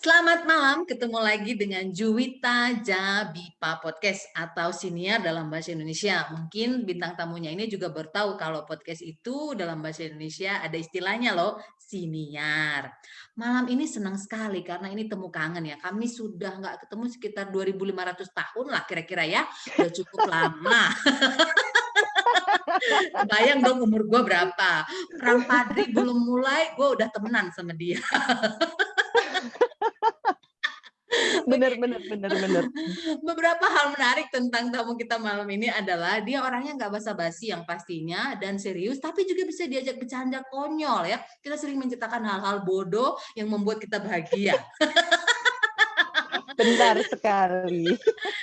Selamat malam, ketemu lagi dengan Juwita Jabipa Podcast atau Siniar dalam bahasa Indonesia. Mungkin bintang tamunya ini juga bertahu kalau podcast itu dalam bahasa Indonesia ada istilahnya loh, Siniar. Malam ini senang sekali karena ini temu kangen ya. Kami sudah nggak ketemu sekitar 2.500 tahun lah kira-kira ya. Udah cukup lama. Bayang dong umur gue berapa. Perang Padri belum mulai, gue udah temenan sama dia. Bener Oke. bener bener bener. Beberapa hal menarik tentang tamu kita malam ini adalah dia orangnya nggak basa-basi yang pastinya dan serius, tapi juga bisa diajak bercanda konyol ya. Kita sering menciptakan hal-hal bodoh yang membuat kita bahagia. Benar sekali.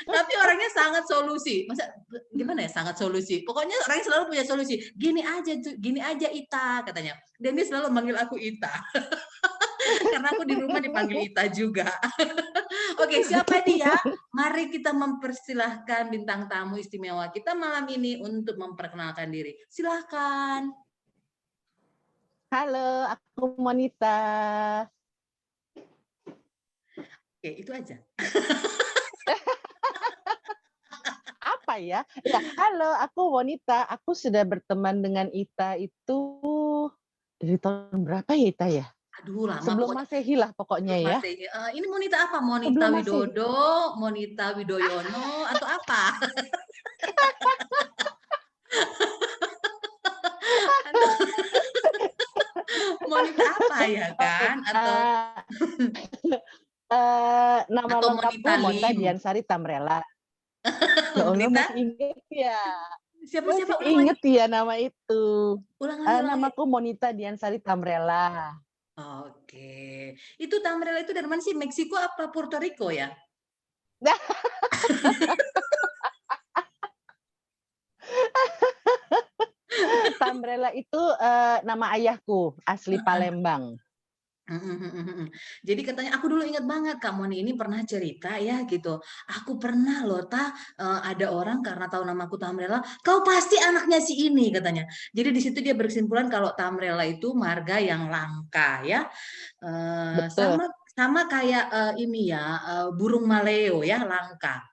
Tapi orangnya sangat solusi. Masa gimana ya sangat solusi? Pokoknya orangnya selalu punya solusi. Gini aja Ita katanya. Dan dia selalu manggil aku Ita. Karena aku di rumah dipanggil Ita juga. Oke, siapa dia? Mari kita mempersilahkan bintang tamu istimewa kita malam ini untuk memperkenalkan diri. Silahkan. Halo, aku Monita. Oke, itu aja. Apa ya? Ya, halo, aku Monita. Aku sudah berteman dengan Ita itu dari tahun berapa ya Ita ya? Aduh, lama Sebelum pokoknya. Masehi lah pokoknya Belum ya. Masehi. Ini Monita apa? Monita Sebelum Masehi. Widodo, Monita Widoyono, atau apa? Aduh, Monita apa ya Oke, kan? nama Atau lengkapku Monita Monta Lim. Diansari Tamrela. Ya Allah, Monita? masih inget ya. Siapa-siapa Masih ulang lagi? inget ya nama itu. Ulang lagi, ulang lagi. Namaku Monita Diansari Tamrela. Oke. Itu Tamrela itu dari mana sih? Meksiko apa Puerto Rico ya? Tambrella itu nama ayahku, asli Palembang. Jadi katanya aku dulu ingat banget Kak Moni ini pernah cerita ya gitu. Aku pernah loh ada orang karena tahu namaku Tamrela, kau pasti anaknya si ini katanya. Jadi di situ dia berkesimpulan kalau Tamrela itu marga yang langka ya. Betul, Sama sama kayak ini ya burung maleo ya langka.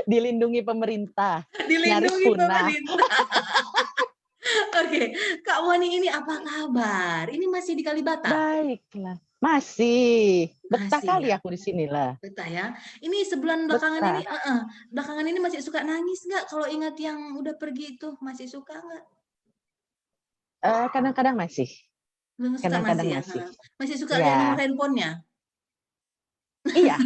dilindungi pemerintah, nyaris Dilindungi punah. pemerintah. Oke, Kak Wani ini apa kabar? Ini masih di Kalibata? Baiklah, masih betah Masih kali ya. aku di sinilah. Betah ya. Ini sebulan belakangan ini, Betah. belakangan ini masih suka nangis nggak? Kalau ingat yang udah pergi itu, masih suka nggak? Kadang-kadang masih, Belum suka masih kadang-kadang ya? masih. Masih suka lihat nomor Ya, handphonenya? iya,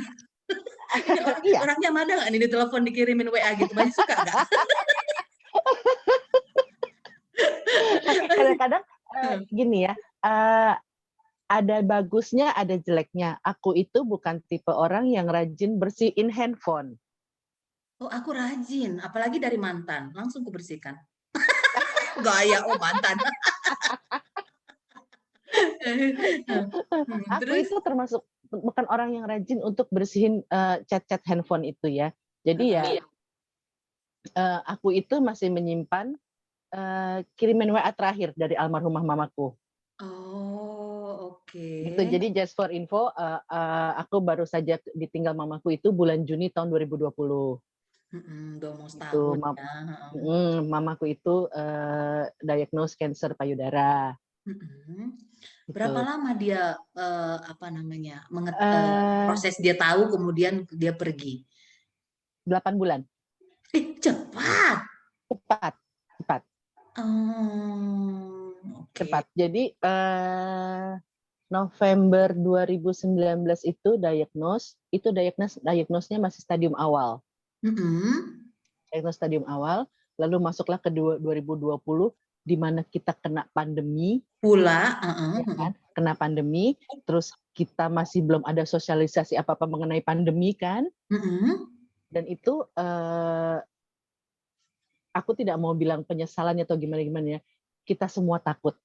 Ini iya. orangnya ada nggak nih di telepon dikirimin WA gitu? Masih suka nggak? Kadang-kadang gini ya, eh, ada bagusnya, ada jeleknya. Aku itu bukan tipe orang yang rajin bersihin handphone. Oh, aku rajin, apalagi dari mantan, langsung kubersihkan. Gaya, oh mantan. Aku Terus? itu termasuk bukan orang yang rajin untuk bersihin chat-chat handphone itu ya. Jadi ya Iya. aku itu masih menyimpan kiriman WA terakhir dari almarhumah mamaku. Oh, Gitu. oke. Jadi just for info, aku baru saja ditinggal mamaku itu bulan Juni tahun 2020. Udah mau Itu setahun ya, heeh. mamaku itu diagnose cancer payudara. Mhm. Berapa Gitu. lama dia, apa namanya, Eh, proses dia tahu kemudian dia pergi? 8 bulan. Cepat? Cepat, cepat, Oke. cepat. Jadi November 2019 itu diagnosnya masih stadium awal. Mhm. Diagnos stadium awal, lalu masuklah ke 2020 di mana kita kena pandemi, Pula, heeh ya heeh. kan? Kena pandemi, terus kita masih belum ada sosialisasi apa-apa mengenai pandemi kan? Mhm. Dan itu aku tidak mau bilang penyesalan atau gimana-gimana ya. Kita semua takut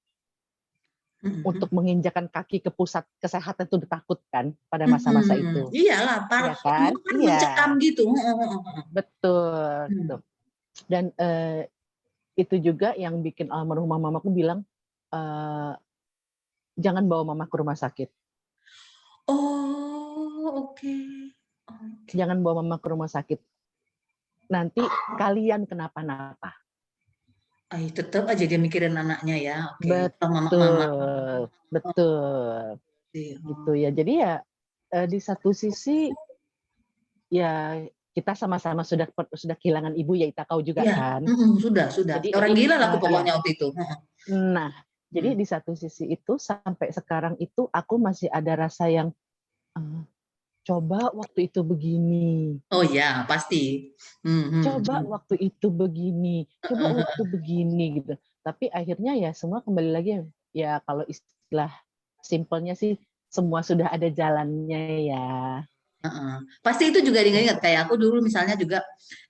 Mhm. untuk menginjakan kaki ke pusat kesehatan itu ditakutkan pada masa-masa Mhm. itu. Iyalah, Iya semua kan? kan mencekam Iya, gitu, heeh heeh heeh. betul gitu. Mmm. Dan itu juga yang bikin almarhumah mamaku bilang, eee, jangan bawa mama ke rumah sakit. Oh, oke. Oke. Jangan bawa mama ke rumah sakit. Nanti kalian kenapa-napa. Tetap aja dia mikirin anaknya ya. Oke. Mama-mama. Betul, betul. Iya. Gitu ya. Jadi ya di satu sisi ya kita sama-sama sudah kehilangan ibu ya, Ita, kau juga Iya, kan. sudah. Jadi Orang gila lah aku iya. pokoknya waktu itu. Nah, jadi di satu sisi itu sampai sekarang itu aku masih ada rasa yang coba waktu itu begini. Oh ya, pasti. Coba waktu itu begini, coba waktu begini gitu. Tapi akhirnya ya semua kembali lagi ya kalau istilah simpelnya sih semua sudah ada jalannya ya. Pasti itu juga diingat kayak aku dulu misalnya juga,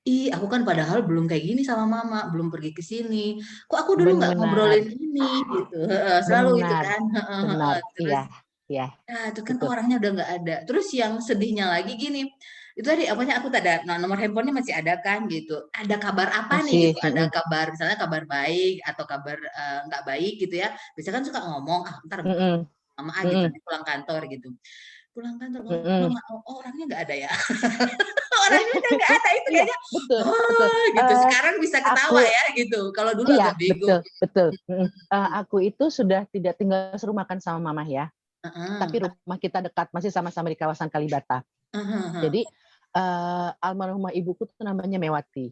aku kan padahal belum kayak gini sama mama, belum pergi ke sini. Kok aku dulu nggak Benar, ngobrolin ini gitu. Selalu itu benar, kan. benar. Terus Iya, iya, itu kan betul. orangnya udah nggak ada. Terus yang sedihnya lagi gini, itu tadi apanya aku tak ada, nomor handphonenya masih ada kan gitu. Ada kabar apa nih Masih, gitu? Ada kabar misalnya kabar baik atau kabar nggak baik gitu ya. Biasanya kan suka ngomong, ntar mama gitu, pulang kantor gitu. Pulang kantor, mama, orangnya nggak ada ya. Orangnya udah nggak ada itu Iya, kayaknya. betul, betul. Oh, gitu. Sekarang bisa ketawa ya gitu. Kalau dulu Iya, agak bego. betul. Aku itu sudah tidak tinggal serumah kan sama mama ya. Tapi Heeh. rumah kita dekat, masih sama-sama di kawasan Kalibata. Jadi almarhumah ibuku tuh namanya Mewati.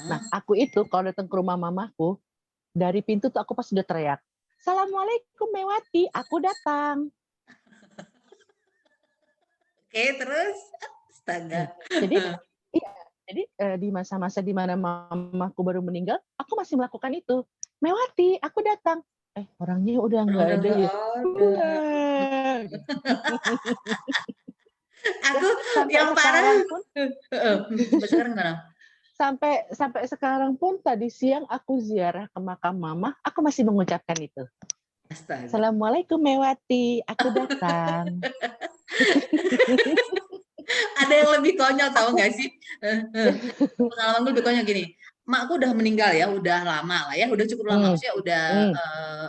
Nah, aku itu kalau datang ke rumah mamaku, dari pintu tuh aku pas udah teriak, "Assalamualaikum Mewati, aku datang." Oke, terus astaga. Jadi iya, jadi di masa-masa di mana mamaku baru meninggal, aku masih melakukan itu. "Mewati, aku datang." Orangnya udah nggak Udah ada nggak ya. ada. Aku Sampai yang parah. sekarang pun Sampai sekarang gimana? sampai sekarang pun tadi siang aku ziarah ke makam mama, aku masih mengucapkan itu. Astaga. Assalamualaikum Mewati, aku datang. Ada yang lebih konyol tahu nggak sih? Pengalaman gue lebih konyol gini. Makku udah meninggal ya, udah lama lah ya, udah cukup lama. Maksudnya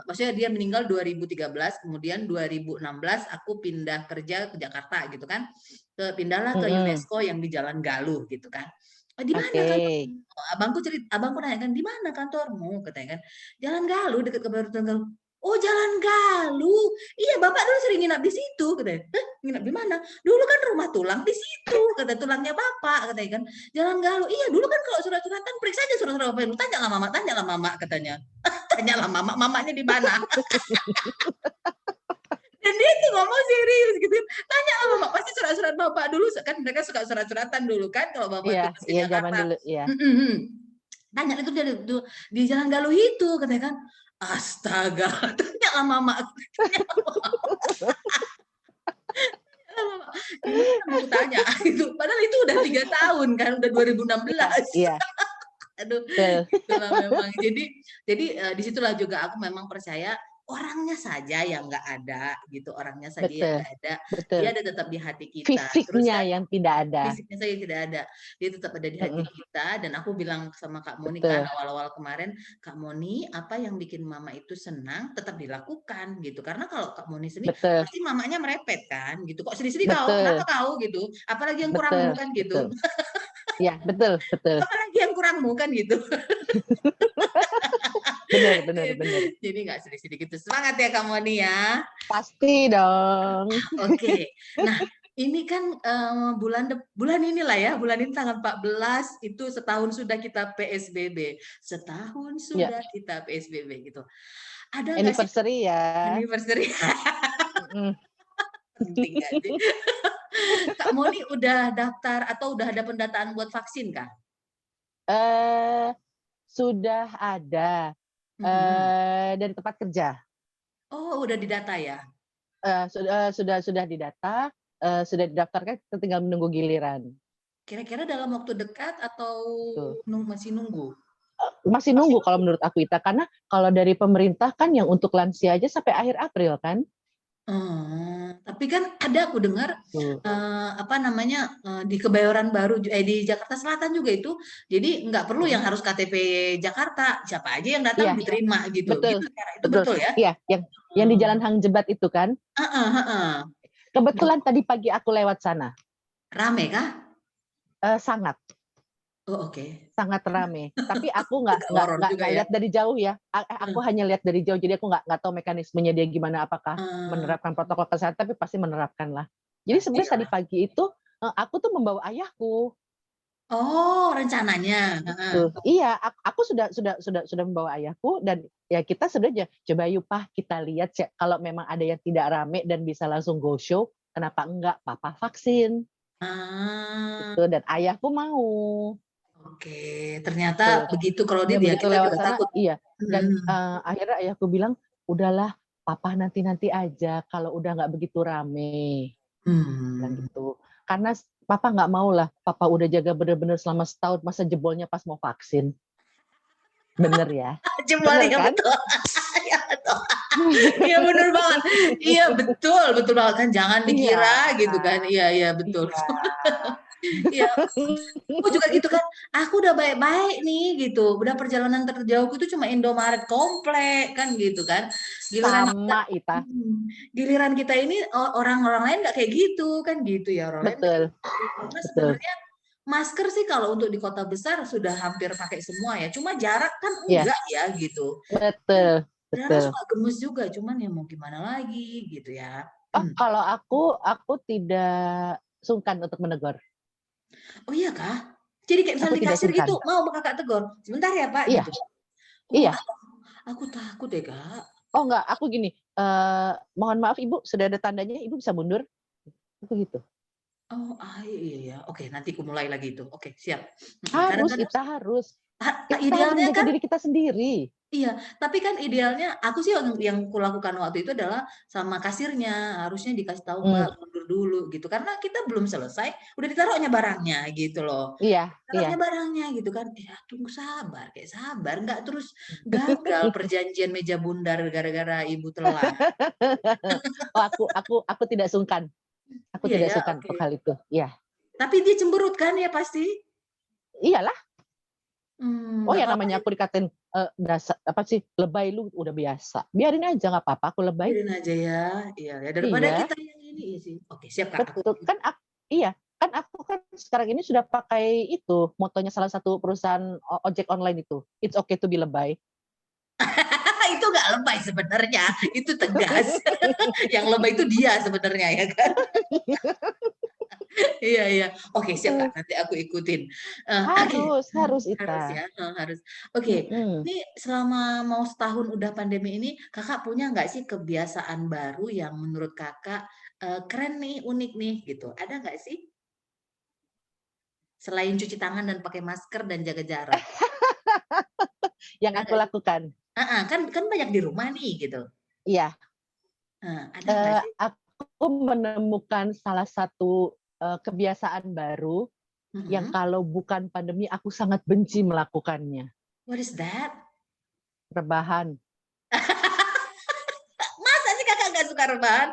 maksudnya dia meninggal 2013, kemudian 2016 aku pindah kerja ke Jakarta gitu kan. Pindahlah ke UNESCO yang di Jalan Galuh gitu kan. Di mana kantormu? Abangku nanya kan, di mana kantormu? Katanya kan, Jalan Galuh dekat ke Baru Galuh. Oh, Jalan Galuh. Iya, Bapak dulu sering nginap di situ, katanya. Nginap di mana? Dulu kan rumah tulang di situ, kata tulangnya Bapak, katanya kan. Jalan Galuh. Iya, dulu kan kalau surat-suratan periksa aja surat-surat Bapak. Tanyalah Mama, katanya. Tanyalah Mama, mamanya di mana? Dan dia tuh ngomong serius gitu. Tanyalah Mama, pasti surat-surat Bapak dulu kan mereka suka surat-suratan dulu kan kalau Bapak tugas ke Iya zaman Jakarta. dulu, iya. Tanya itu dia di Jalan Galuh itu, katanya kan. Astaga, tanyalah Mama. Gimana mau tanya itu? Padahal itu udah 3 tahun kan, udah 2016. Iya. Aduh, itulah memang. Jadi disitulah juga aku memang percaya orangnya saja yang nggak ada gitu, orangnya saja yang nggak ada, dia ada tetap di hati kita. Terus Fisiknya kan yang tidak ada. fisiknya saja tidak ada, dia tetap ada di hati kita. Dan aku bilang sama Kak Moni kan awal-awal kemarin, Kak Moni, apa yang bikin Mama itu senang tetap dilakukan gitu. Karena kalau Kak Moni sedih, pasti mamanya merepet kan gitu. Kok sedih-sedih kau? Kenapa kau gitu? Apalagi yang kurangmu kan gitu. Iya, betul. Apalagi yang kurangmu kan gitu. Benar. Jadi nggak sedih-sedih gitu. Semangat ya Kak Moni ya. Pasti dong. Oke. Nah, ini kan bulan inilah ya, bulan ini tanggal 14 itu setahun sudah kita PSBB. Setahun sudah kita PSBB gitu. Ada nggak sih Anniversary ya. anniversary? Penting nggak sih? Kak Moni udah daftar atau udah ada pendataan buat vaksin kah? Sudah ada dari tempat kerja. Oh, udah didata ya? Sudah didata, sudah didaftarkan, kita tinggal menunggu giliran. Kira-kira dalam waktu dekat atau masih nunggu? Masih nunggu kalau menurut aku, Ita, karena kalau dari pemerintah kan yang untuk lansia aja sampai akhir April kan. Tapi kan ada aku dengar di Kebayoran Baru di Jakarta Selatan juga itu, jadi nggak perlu yang harus KTP Jakarta, siapa aja yang datang diterima gitu. Betul. Gitu, itu betul ya? Iya, Yang di Jalan Hang Jebat itu kan. Kebetulan tadi pagi aku lewat sana. Rame kah? Sangat. Oh, oke. Sangat rame. Tapi aku nggak lihat dari jauh ya. Aku hanya lihat dari jauh, jadi aku nggak tahu mekanismenya dia gimana, apakah menerapkan protokol kesehatan, tapi pasti menerapkan lah. Jadi sebenarnya tadi pagi itu aku tuh membawa ayahku. Oh, rencananya. Iya, aku sudah membawa ayahku, dan ya kita sebenarnya coba yuk Pak, kita lihat kalau memang ada yang tidak rame dan bisa langsung go show, kenapa enggak Papa vaksin. Gitu, dan ayahku mau. Oke, ternyata begitu kalau dia begitu kita lewat juga sana, takut. iya. Dan akhirnya ayahku bilang, udahlah Papa nanti aja kalau udah nggak begitu rame. Bilang gitu. Karena Papa nggak mau lah, Papa udah jaga bener-bener selama setahun, masa jebolnya pas mau vaksin. Bener ya? Jebolnya kan? Betul. Iya bener banget. Iya betul banget kan, jangan dikira gitu kan. Iya betul. Iya. Aku juga gitu kan. Aku udah baik-baik nih gitu. Udah perjalanan terjauh itu cuma Indomaret komplek kan gitu kan. Giliran kita ini orang-orang lain nggak kayak gitu kan gitu ya orang lain. Betul. Karena sebenarnya masker sih kalau untuk di kota besar sudah hampir pakai semua ya. Cuma jarak kan enggak ya gitu. Betul. Jarak suka gemes juga, cuman ya mau gimana lagi gitu ya. Kalau aku tidak sungkan untuk menegur. Oh iya kah? Jadi kayak misalnya di kasir gitu, mau kakak tegur, sebentar ya Pak Iya. gitu. Iya. Aku takut ya Kak. Oh enggak, aku gini, mohon maaf Ibu, sudah ada tandanya, Ibu bisa mundur. Aku gitu. Oh iya. Oke, nanti aku mulai lagi itu. Oke, siap. Harus, kita harus. Idealnya menjaga diri kita sendiri. Iya, tapi kan idealnya aku sih yang kulakukan waktu itu adalah sama kasirnya, harusnya dikasih tahu Mbak mundur dulu gitu. Karena kita belum selesai, udah ditaruhnya barangnya gitu loh. Iya. Taruhnya barangnya gitu kan. Ya tunggu sabar, enggak terus gagal perjanjian meja bundar gara-gara ibu telat. Aku tidak sungkan. Aku tidak sungkan untuk hal itu. Iya. Tapi dia cemberut kan ya pasti? Iyalah. Ya namanya apa-apa. aku dikatain dasar apa sih, lebay lu, udah biasa. Biarin aja nggak apa-apa, aku lebay. Biarin aja ya. Iya, daripada kita yang ini sih. Oke, siap Kak. Betul. Kan aku kan sekarang ini sudah pakai itu, motonya salah satu perusahaan ojek online itu. It's okay to be lebay. Itu nggak lebay sebenarnya, itu tegas. Yang lebay itu dia sebenarnya ya kan. Iya. Oke, siap Kak, nanti aku ikutin. Harus ya, harus. Oke, ini selama mau setahun udah pandemi ini, Kakak punya nggak sih kebiasaan baru yang menurut Kakak keren nih, unik nih gitu? Ada nggak sih? Selain cuci tangan dan pakai masker dan jaga jarak. Yang aku lakukan. Kan banyak di rumah nih gitu. Iya. Ada nggak sih? Aku menemukan salah satu kebiasaan baru yang kalau bukan pandemi aku sangat benci melakukannya. What is that? Rebahan. Masa sih Kakak nggak suka rebahan?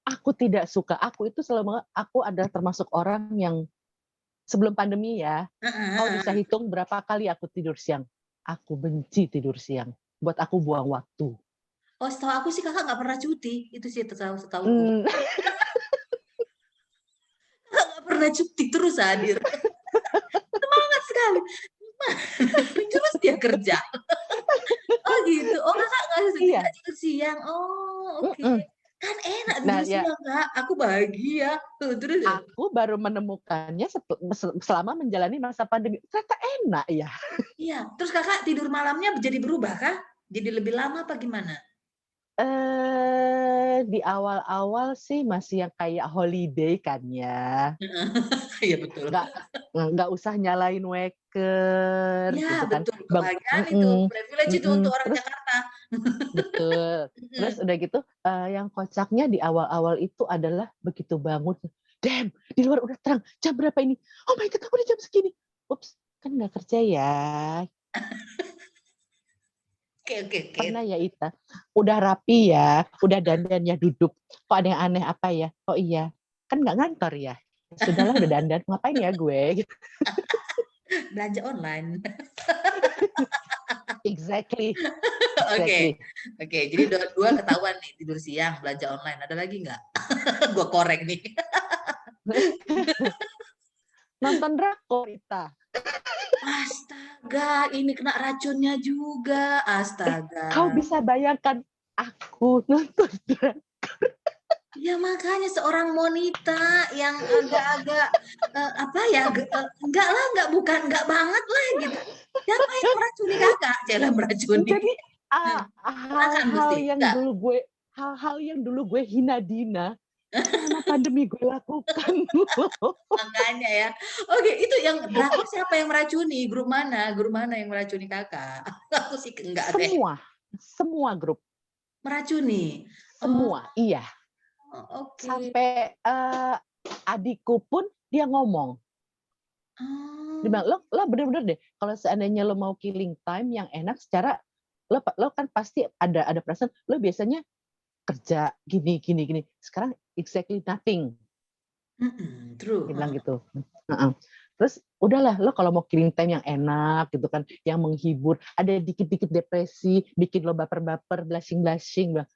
Aku tidak suka. Aku adalah termasuk orang yang sebelum pandemi ya, kau bisa hitung berapa kali aku tidur siang. Aku benci tidur siang. Buat aku buang waktu. Oh, setahu aku sih Kakak nggak pernah cuti. Itu sih setahuku. Kakak nggak pernah cuti, terus hadir. Semangat sekali. Terus dia kerja. Oh gitu. Oh Kakak nggak tidur siang. Oh oke. Kan enak tidur siang Kak. Aku bahagia. Terus aku baru menemukannya selama menjalani masa pandemi. Ternyata enak ya. Iya. Terus Kakak tidur malamnya jadi berubah kah? Jadi lebih lama apa gimana? Di awal-awal sih masih yang kayak holiday kan ya. Iya betul. Nggak usah nyalain waker. Iya gitu kan. betul. Kebahagiaan itu. Privilege itu untuk orang Jakarta. Betul. Terus udah gitu, yang kocaknya di awal-awal itu adalah begitu bangun, damn, di luar udah terang. Jam berapa ini? Oh my God, aku udah jam segini. Ups, kan nggak kerja ya. Oke. Pernah ya Ita, udah rapi ya, udah dandan ya duduk. Kok ada yang aneh apa ya? Oh iya, kan nggak ngantor ya. Sudahlah udah dandan, ngapain ya gue? Belanja online. Exactly. Oke, oke. Jadi dua ketahuan nih, tidur siang, belanja online. Ada lagi nggak? Gue korek nih. Nonton drakor kita. Astaga, ini kena racunnya juga. Astaga. Kau bisa bayangkan aku nonton drakor. Ya makanya seorang wanita yang agak-agak enggak banget lah gitu. Siapa yang meracuni kakak? Jangan meracuni. Jadi Silakan hal-hal Gusti. yang dulu gue hina Dina selama pandemi gue lakukan. Makanya ya. Oke, itu yang drakor siapa yang meracuni? Grup mana? Grup mana yang meracuni kakak? Aku sih enggak deh. Semua grup. Meracuni. Semua, iya. Oke. Sampai adikku pun dia ngomong. Dia bilang, lo bener-bener deh, kalau seandainya lo mau killing time yang enak secara, lo kan pasti ada perasaan, lo biasanya kerja gini. Sekarang exactly nothing. True. Dia bilang gitu. Terus udahlah, lo kalau mau killing time yang enak gitu kan, yang menghibur, ada dikit-dikit depresi, bikin lo baper-baper, blushing,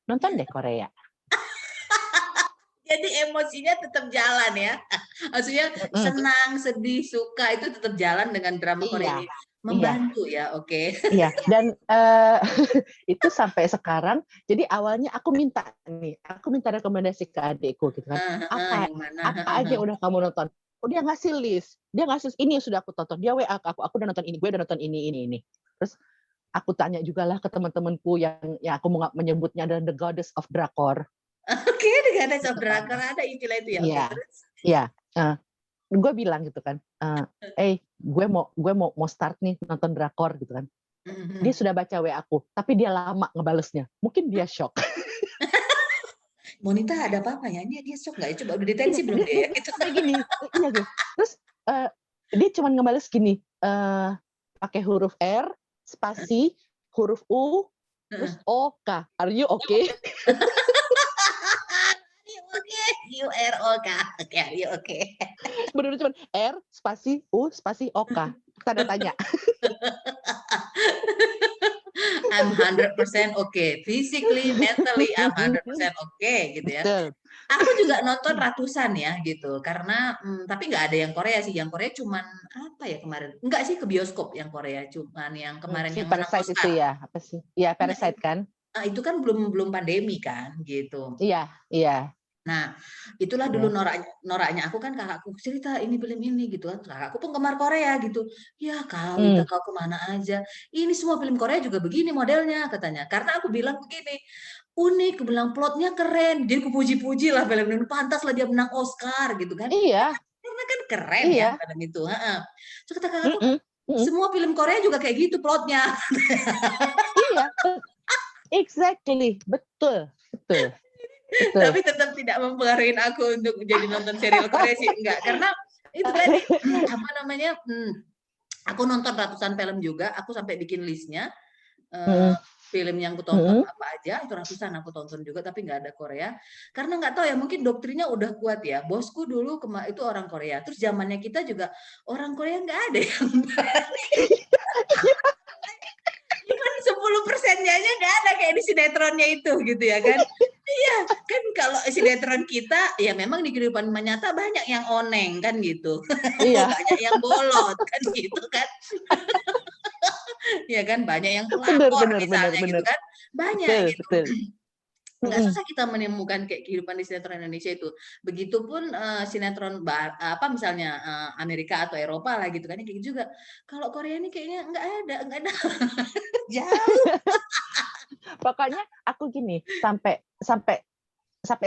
nonton deh Korea. Jadi emosinya tetap jalan ya. Maksudnya senang, sedih, suka itu tetap jalan dengan drama Korea ini. Membantu ya, oke. Iya, dan itu sampai sekarang. Jadi awalnya aku minta rekomendasi ke adikku gitu kan. Apa aja yang udah kamu nonton? Dia ngasih list. Ini yang sudah aku tonton. Dia WA aku udah nonton ini, gue udah nonton ini. Terus aku tanya juga lah ke teman-temanku yang aku mau menyebutnya adalah the goddess of drakor. Oke, the goddess of drakor, ada istilah itu ya. Iya. Iya. Gue bilang gitu kan, gue mau start nih nonton drakor gitu kan. Dia sudah baca WA aku, tapi dia lama ngebalesnya. Mungkin dia shock. Monita ada apa-apanya? Dia shock nggak ya? Coba udah detensi belum dia? Itu kayak gini. Iya gitu. Terus dia cuma ngebales gini, pakai huruf R, spasi, huruf U, terus O, K. Are you okay? U-R-O-K. Oke, are you okay? Bener cuma R, spasi, U, spasi, O, K. Tanda tanya. I'm 100% okay. Physically, mentally, I'm 100% okay gitu ya. Betul. Aku juga nonton ratusan ya gitu. Karena, tapi nggak ada yang Korea sih. Yang Korea cuman, apa ya kemarin? Enggak sih ke bioskop yang Korea. Cuman yang kemarin yang menang Parasite Oscar. itu ya? Apa sih? Iya, Parasite kan? Itu kan belum pandemi kan gitu. Iya. Nah, itulah dulu noraknya aku kan kakakku cerita ini film ini gitu kan. Kakakku penggemar Korea gitu. Ya kau kemana aja. Ini semua film Korea juga begini modelnya katanya. Karena aku bilang begini, unik, aku bilang plotnya keren. Jadi aku puji-puji lah film ini. Pantas lah dia menang Oscar gitu kan. Iya. Karena kan keren ya film itu. Terus kata kakakku, semua film Korea juga kayak gitu plotnya. Iya. Exactly. Betul. Tapi tetap tidak mempengaruhi aku untuk jadi nonton serial Korea sih, enggak. Karena itu tadi aku nonton ratusan film juga, aku sampai bikin listnya film yang aku tonton apa aja, itu ratusan aku tonton juga, tapi nggak ada Korea. Karena nggak tahu ya, mungkin doktrinnya udah kuat ya. Bosku dulu itu orang Korea, terus zamannya kita juga orang Korea nggak ada yang Cuman 10%-nya aja nggak ada kayak di sinetronnya itu gitu ya kan. Iya, kan kalau sinetron kita ya memang di kehidupan nyata banyak yang oneng kan gitu. Iya. Banyak yang bolot kan gitu kan. Ya kan banyak yang pelakor misalnya gitu kan. Banyak gitu. Nggak susah kita menemukan kayak kehidupan di sinetron Indonesia itu. Begitupun sinetron misalnya Amerika atau Eropa lah gitu kan kayak gitu juga. Kalau Korea ini kayaknya nggak ada. Jauh. Pokoknya aku gini, sampai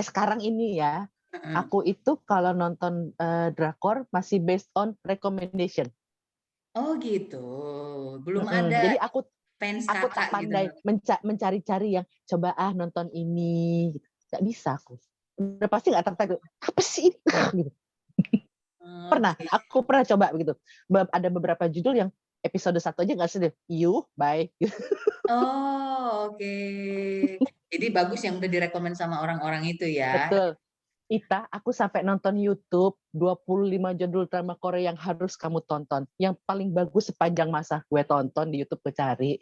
sekarang ini ya, aku itu kalau nonton drakor masih based on recommendation. Oh gitu, belum ada. Jadi aku fans tak pandai gitu. Mencari-cari yang coba nonton ini, nggak bisa aku. Udah pasti nggak tertarik. Apa sih ini? Gitu. Aku pernah coba begitu. Ada beberapa judul yang episode 1 aja nggak sedih. Bye. Oh oke. Jadi bagus yang udah direkomend sama orang-orang itu ya. Betul. Ita, aku sampai nonton YouTube 25 judul drama Korea yang harus kamu tonton. Yang paling bagus sepanjang masa gue tonton di YouTube, gue cari.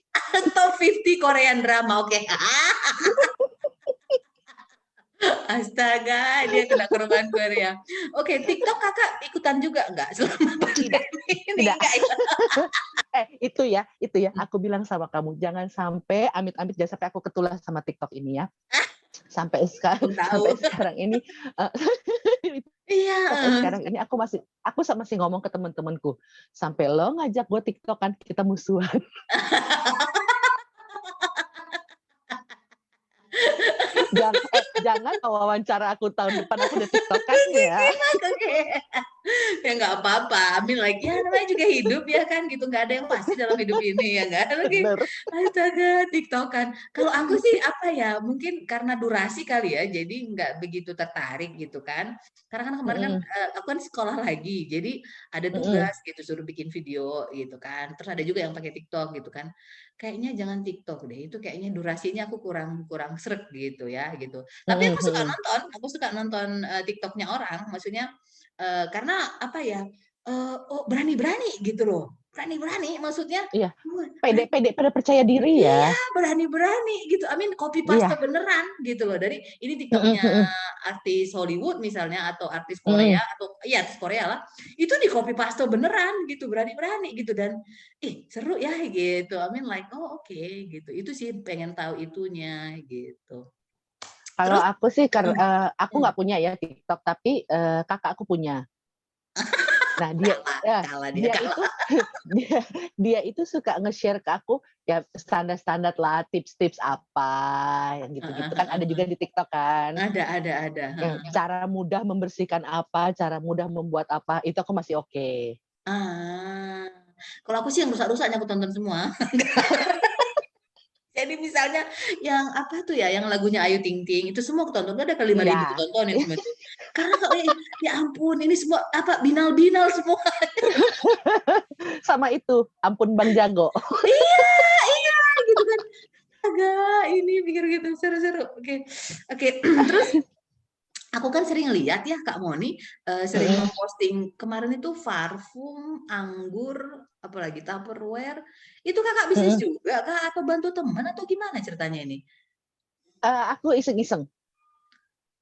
Top 50 Korean drama, oke. Astaga, dia kena korban Korea. Oke, TikTok kakak ikutan juga nggak selama Tidak, pandemi ini? tidak. Enggak ya? Itu ya, aku bilang sama kamu, jangan sampai, amit-amit jangan sampai aku ketular sama TikTok ini ya. Sampai Belum tahu. sekarang ini, Iya. sampai sekarang ini aku masih ngomong ke teman-temanku, sampai lo ngajak gue TikTok kan kita musuhan. Jangan wawancara aku tahun depan aku udah TikTokan ya. Oke. Ya nggak apa-apa. I mean like ya namanya juga hidup ya kan gitu. Nggak ada yang pasti dalam hidup ini ya nggak. Lagi Bener. astaga TikTokan. Kalau aku sih apa ya mungkin karena durasi kali ya. Jadi nggak begitu tertarik gitu kan. Karena kan kemarin kan aku kan sekolah lagi. Jadi ada tugas gitu suruh bikin video gitu kan. Terus ada juga yang pakai TikTok gitu kan. Kayaknya jangan TikTok deh. Itu kayaknya durasinya aku kurang srek gitu ya gitu. Tapi aku suka nonton TikToknya orang. Maksudnya karena apa ya, oh berani-berani gitu loh, berani-berani maksudnya Iya, berani pede pada percaya diri iya, ya. berani-berani gitu, I mean copy paste Iya. beneran gitu loh, dari ini TikToknya artis Hollywood misalnya atau artis Korea Mm. atau iya artis Korea lah, itu di copy paste beneran gitu, berani-berani gitu dan, ih seru ya gitu, I mean like, oh oke gitu, itu sih pengen tahu itunya gitu. Kalau Terus aku sih, aku mmm, nggak punya ya TikTok, tapi kakak aku punya. Nah kalah dia, dia kalah. itu dia itu suka nge-share ke aku ya standar-standar lah, tips-tips apa yang Heeh gitu-gitu kan ada heeh. juga di TikTok kan. Ada, heeh. Cara mudah membersihkan apa, cara mudah membuat apa, itu aku masih oke. Ah, kalau aku sih yang rusak-rusaknya aku tonton semua. Jadi misalnya yang apa tuh ya, yang lagunya Ayu Ting Ting itu semua aku tonton, ada kali 5.000 aku Iya, tontonin semua itu. Karena kok ya ampun ini semua apa binal-binal semua. sama itu, Ampun Bang Jago. Iya, iya gitu kan. Agak ini pikir gitu seru-seru. Oke. Oke, terus aku kan sering lihat ya Kak Moni, sering Mhm. memposting kemarin itu parfum, anggur, apalagi Tupperware. Itu Kakak bisnis Mhm. juga Kak? Atau bantu teman atau gimana ceritanya ini? Aku iseng-iseng,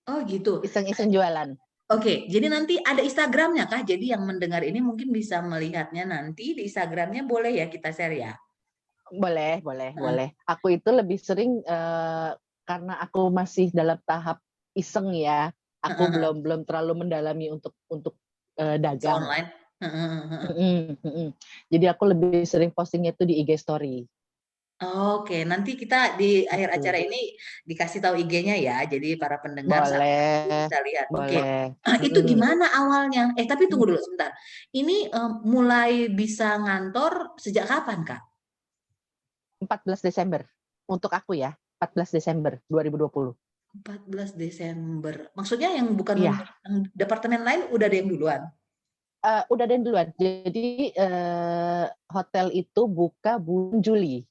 Oh gitu. iseng-iseng jualan. Oke, jadi nanti ada Instagramnya Kak? Jadi yang mendengar ini mungkin bisa melihatnya nanti di Instagramnya boleh ya kita share ya? Boleh, boleh, Heeh. boleh. Aku itu lebih sering, karena aku masih dalam tahap iseng ya, aku Heeh heeh. belum terlalu mendalami untuk Bisa dagang. online? Heeh heeh heeh. Mhm, mhm. Jadi aku lebih sering postingnya itu di IG story, Oke, nanti kita di akhir acara gitu. ini dikasih tahu IG-nya ya. Jadi para pendengar saat menunggu Boleh, bisa lihat. Oke. boleh. Itu Mhm. gimana awalnya? Tapi tunggu dulu sebentar. Ini mulai bisa ngantor sejak kapan, Kak? 14 Desember, untuk aku ya, 14 Desember 2020. 14 Desember. Maksudnya yang bukan Iya, untuk yang departemen lain udah ada yang duluan? udah ada yang duluan. Jadi, hotel itu buka bulan Juli.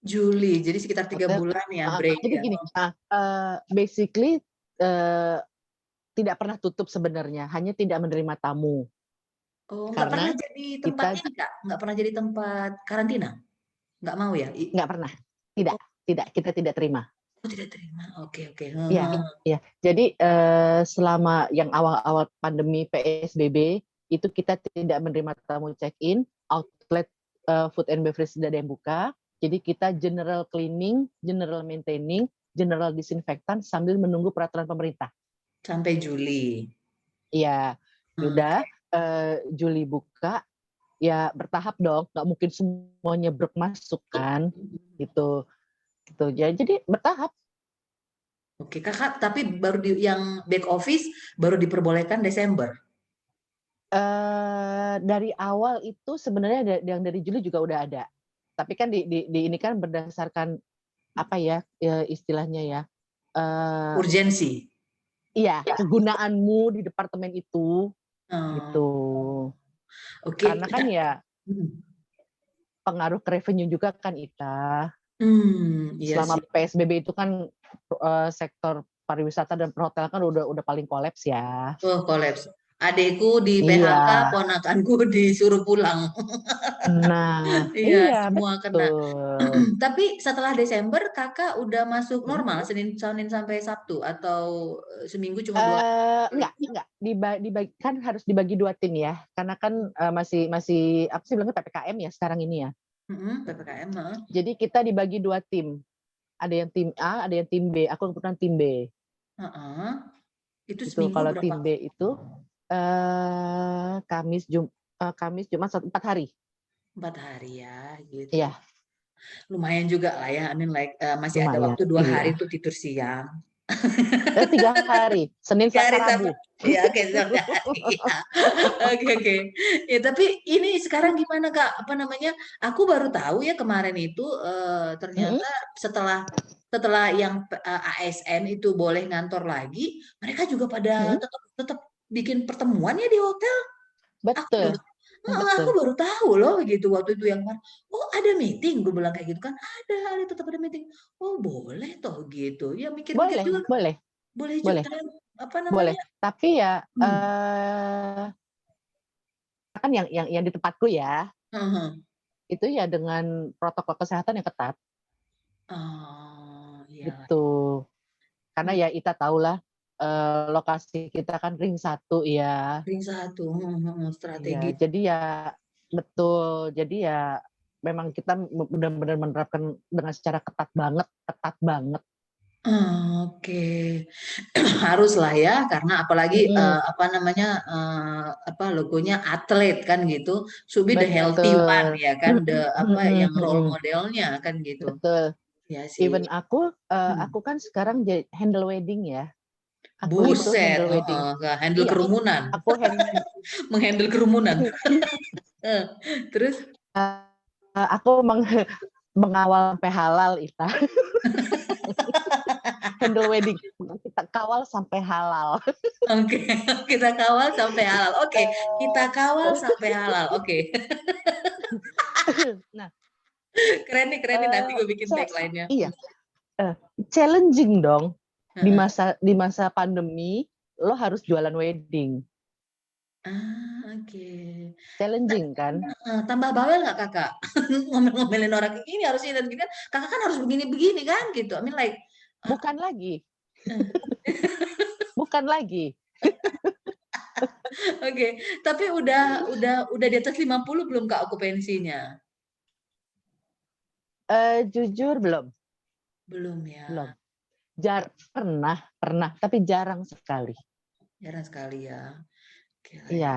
Juli. Jadi sekitar 3 Hotel bulan ya heeh, break jadi ya. gini, basically, eee, tidak pernah tutup sebenarnya, hanya tidak menerima tamu. Oh, nggak pernah Karena jadi tempat kita ini, Kak? Nggak pernah jadi tempat karantina? Nggak mau ya? nggak pernah, tidak Oh, tidak, kita tidak terima. oh tidak terima. Oke, oke. Iya, iya. Jadi, selama yang awal-awal pandemi PSBB, itu kita tidak menerima tamu check-in, outlet, food and beverage tidak ada yang buka, jadi kita general cleaning, general maintaining, general disinfektan sambil menunggu peraturan pemerintah. Sampai Juli. Iya, ya udah, Oke. Juli buka, ya bertahap dong, nggak mungkin semuanya brek masuk kan, gitu gitu. Ya jadi bertahap. Oke, Kakak tapi baru yang back office baru diperbolehkan Desember? Dari awal itu sebenarnya yang dari Juli juga udah ada. Tapi kan di ini kan berdasarkan apa ya, istilahnya ya, eee, Urgensi? iya, kegunaanmu di departemen itu, Oh, gitu. oke. Karena kan ya Mhm. pengaruh ke revenue juga kan, Ita. Iya Selama sih. PSBB itu kan, sektor pariwisata dan perhotelan kan udah paling kolaps ya. Oh, kolaps. Adekku di PHK, Iya. ponakanku disuruh pulang. Nah, Iya, iya semua kena. betul. Tapi setelah Desember kakak udah masuk Mm. normal Senin sampai Sabtu atau seminggu cuma 2 hari? Enggak, dibagi kan harus dibagi 2 tim ya, karena kan masih apa sih bilangnya PPKM ya sekarang ini ya. PPKM, heeh. Jadi kita dibagi 2 tim, ada yang tim A, ada yang tim B. Aku kebetulan tim B. Heeh. Itu Itu seminggu kalau berapa? tim B itu Kamis, Jumat, 4 hari. 4 hari ya, gitu. Iya, Lumayan juga lah ya, I mean like masih ada lumayan. waktu 2 hari Iya. untuk tidur siang. 3 hari, Senin, 3 Selasa, hari Rabu. ya, oke, sampai hari ya. Oke. Ya, tapi ini sekarang gimana Kak? Apa namanya? Aku baru tahu ya kemarin itu ternyata setelah yang ASN itu boleh ngantor lagi, mereka juga pada tetap bikin pertemuan ya di hotel. Aku Betul, aku betul. baru tahu loh gitu waktu itu yang kemarin, "Oh ada meeting?" Gue bilang kayak gitu kan, "Ada tetap ada meeting." "Oh boleh toh," gitu. Ya mikir-mikir Boleh, juga, boleh, boleh boleh, juga apa boleh. namanya. Tapi ya Hmm. kan yang di tempatku ya, Heeh. itu ya dengan protokol kesehatan yang ketat Oh, iya. gitu. Karena Hmm. ya kita tahulah lokasi kita kan ring 1 ya. Ring 1, Iya, strategis. jadi ya betul. Jadi ya memang kita benar-benar menerapkan dengan secara ketat banget. Oke. Haruslah ya, karena apalagi Mm-mm. apa namanya apa logonya atlet kan gitu, should be the healthy one Betul. ya kan, the apa Mm-mm, yang role mm-mm. modelnya kan gitu. Betul. Ya sih. Even aku Hmm. kan sekarang handle wedding ya. Aku itu Buset, handle wedding. nggak handle Iya, kerumunan, aku menghandle kerumunan. Eh, Terus, aku mengawal sampai halal Ita. Handle wedding. Kita kawal sampai halal. oke, kita kawal sampai halal. Oke, kita kawal sampai halal. Oke, Nah, keren nih. Nanti gue bikin tagline-nya. iya, challenging dong. Di Heeh. masa pandemi, lo harus jualan wedding. Oke. Challenging kan? Tambah bawel nggak kakak? Ngomel-ngomelin orang kayak gini harusnya dan gini kan. Kakak kan harus begini-begini kan gitu. I mean like, Bukan lagi. eh, Bukan lagi. oke. Tapi udah di atas 50 belum kak okupansinya? Jujur belum. Belum ya. Belum. Pernah, tapi jarang sekali. Jarang sekali ya. Oke lah ya. Iya.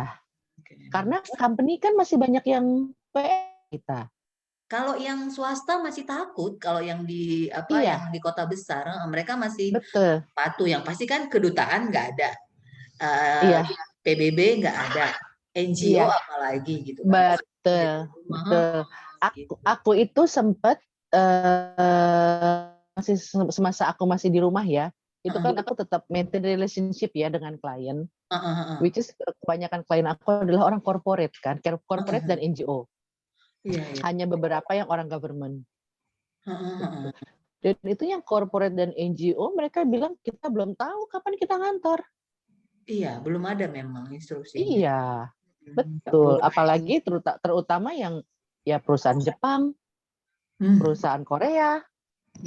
Oke. Karena company kan masih banyak yang kita. Kalau yang swasta masih takut, kalau yang di apa yang Iya, di kota besar, mereka masih betul. patuh. Yang pasti kan kedutaan nggak ada, eh, Iya, PBB nggak ada, NGO iya. apalagi gitu kan. Jadi Betul, rumah betul. gitu. Aku itu sempat masih semasa aku masih di rumah ya, itu kan aku tetap maintain relationship ya dengan klien, which is kebanyakan klien aku adalah orang corporate kan, corporate dan NGO. Iya, iya. Hanya beberapa yang orang government. Heeh. Dan itu yang corporate dan NGO mereka bilang kita belum tahu kapan kita ngantor. Iya, belum ada memang instruksinya. Iya, Nggak perlu betul. main. Apalagi terutama yang ya perusahaan Jepang, Hmm. perusahaan Korea,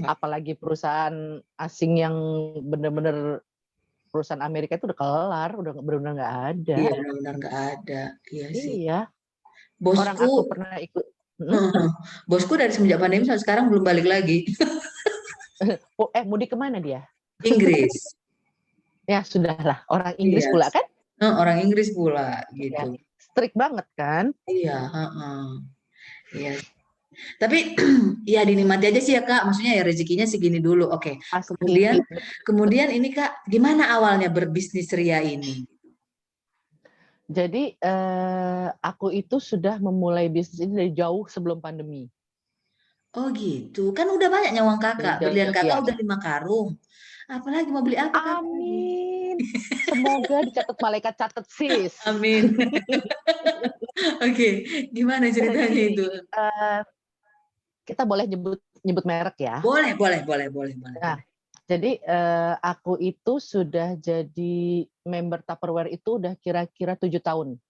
apalagi perusahaan asing yang benar-benar perusahaan Amerika itu udah kelar, udah benar-benar nggak ada. Iya, benar-benar nggak ada. Iya sih. Iya. Orang Bosku, aku pernah ikut. bosku dari semenjak pandemi sampai sekarang belum balik lagi. Mudik kemana dia? Inggris. Ya sudahlah, orang Inggris Iya. pula kan? Orang Inggris pula Ya, gitu. strict banget kan? Iya, iya. Tapi ya dinikmati aja sih ya Kak. Maksudnya ya rezekinya segini dulu. Oke. Pasti. Kemudian ini Kak, gimana awalnya berbisnis ria ini? Jadi aku itu sudah memulai bisnis ini dari jauh sebelum pandemi. Oh gitu. Kan udah banyak nyawang Dari Kakak. Berlian jauh, Kakak ya. udah 5 karung. Apalagi mau beli apa Kakak lagi? Amin. Semoga dicatat malaikat catat sis. Amin. Oke, gimana ceritanya Gini, itu? kita boleh nyebut merek ya. Boleh. Nah, Jadi aku itu sudah jadi member Tupperware itu udah kira-kira 7 tahun.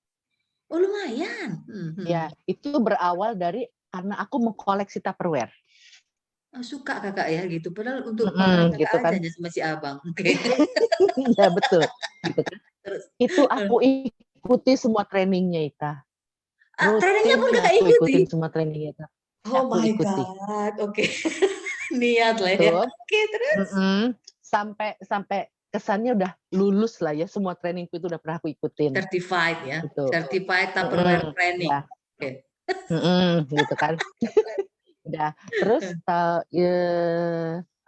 Oh lumayan. Ya, itu berawal dari karena aku mengkoleksi Tupperware. Oh, suka kakak ya gitu. Padahal untuk makanan kakak Gitu aja kan. sama si abang. Oke. Ya betul, gitu kan. Terus, Itu aku ikuti semua trainingnya Ita. trainingnya pun Rutin kakak aku ikuti. ikutin semua trainingnya Ita. Oh Aku my ikuti. God. Oke. Niat lah ya. Tuh. Oke, terus. Sampai kesannya udah lulus lah ya, semua trainingku itu udah pernah aku ikutin. Certified ya. Gitu. Certified Tupperware training. Ya. Oke. Gitu kan. Udah. Terus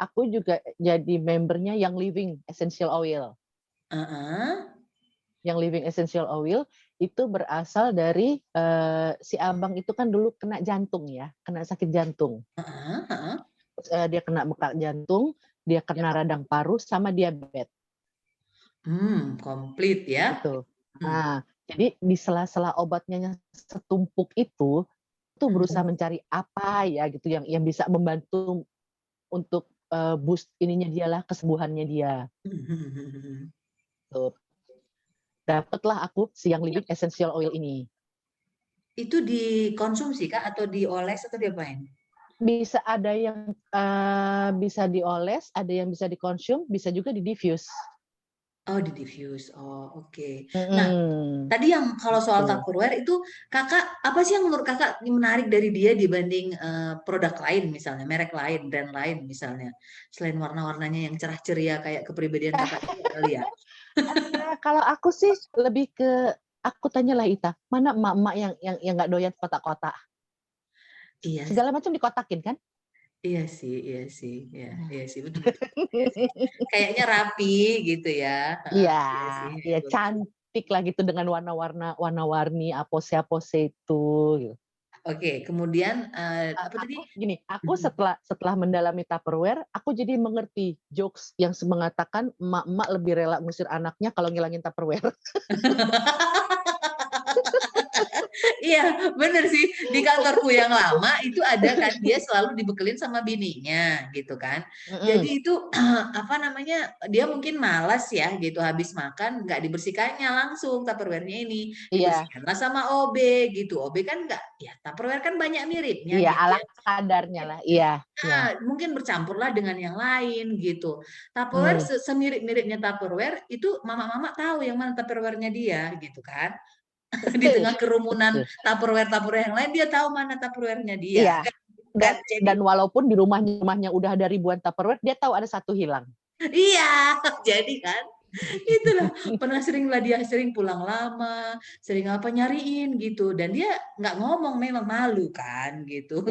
aku juga jadi membernya yang Living Essential Oil. Yang Living Essential Oil itu berasal dari si abang itu kan dulu kena jantung ya, kena sakit jantung. Terus, dia kena bengkak jantung, dia kena radang paru sama diabetes. Komplit ya. Gitu. Nah, jadi di sela-sela obatnya yang setumpuk itu berusaha mencari apa ya gitu yang bisa membantu untuk boost ininya dia lah, kesembuhannya dia. Tuh. Dapatlah aku si yang Living Essential Oil ini. Itu dikonsumsi kah atau dioles atau diapain? Bisa ada yang bisa dioles, ada yang bisa dikonsum, bisa juga di-diffuse. Oh, di-diffuse. Oh, oke. Nah, tadi yang kalau soal Tupperware itu kakak, apa sih yang menurut kakak menarik dari dia dibanding produk lain misalnya, merek lain, brand lain misalnya, selain warna-warnanya yang cerah ceria kayak kepribadian kakak juga kali ya? Kalau aku sih lebih ke aku tanyalah Ita, mana emak-emak yang nggak doyan kotak-kotak? Iya, Segala macam dikotakin kan? iya sih, iya sih, betul betul. Iya sih. Kayaknya rapi gitu ya. Iya, Iya sih. ya cantik lah gitu dengan warna-warni apose-apose itu. Gitu. Oke, kemudian apa tadi? Aku gini, aku setelah mendalami Tupperware, aku jadi mengerti jokes yang mengatakan emak-emak lebih rela ngusir anaknya kalau ngilangin Tupperware. Iya, bener sih. Di kantorku yang lama itu ada kan, dia selalu dibekelin sama bininya gitu kan. Jadi itu apa namanya, dia mungkin malas ya gitu habis makan nggak dibersihkannya langsung Tupperware-nya ini. Iya, Dibersihkanlah sama OB gitu. OB kan nggak, ya Tupperware kan banyak miripnya iya gitu ala ya. kadarnya lah. Iya, iya. Mungkin bercampurlah dengan yang lain gitu. Tupperware semirip-miripnya Tupperware itu mama-mama tahu yang mana Tupperware-nya dia gitu kan. Di tengah kerumunan Betul. Tupperware yang lain dia tahu mana Tupperware-nya dia Iya. kan. Dan Jadi walaupun di rumahnya udah ada ribuan Tupperware, dia tahu ada satu hilang. iya, jadi kan itulah pernah seringlah dia sering pulang lama, sering apa nyariin gitu dan dia nggak ngomong memang malu kan gitu.